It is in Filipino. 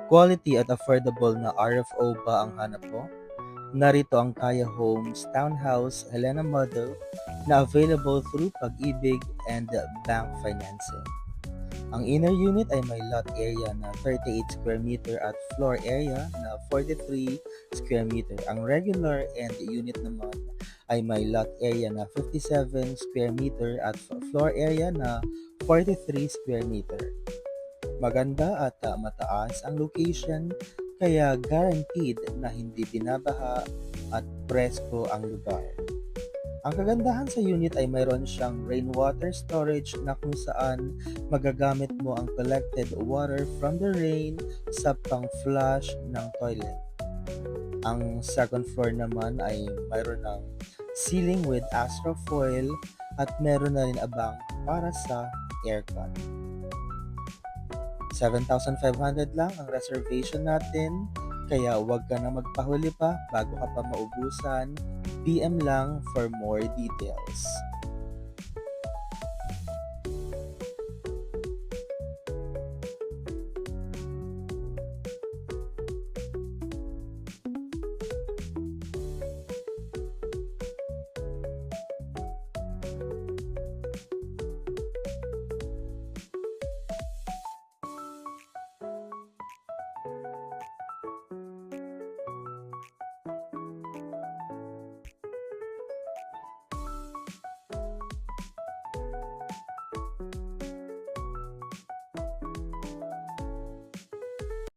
Quality at affordable na RFO ba ang hanap mo? Narito ang Kaya Homes Townhouse Helena model na available through Pag-ibig and bank financing. Ang inner unit ay may lot area na 38 square meter at floor area na 43 square meter. Ang regular and unit naman ay may lot area na 57 square meter at floor area na 43 square meter. Maganda at mataas ang location kaya guaranteed na hindi binabaha at presko ang lugar. Ang kagandahan sa unit ay mayroon siyang rainwater storage na kung saan magagamit mo ang collected water from the rain sa pang-flush ng toilet. Ang second floor naman ay mayroon ng ceiling with astrofoil at meron na rin abang para sa aircon. 7,500 lang ang reservation natin, kaya huwag ka na magpahuli pa bago ka pa maubusan. PM lang for more details.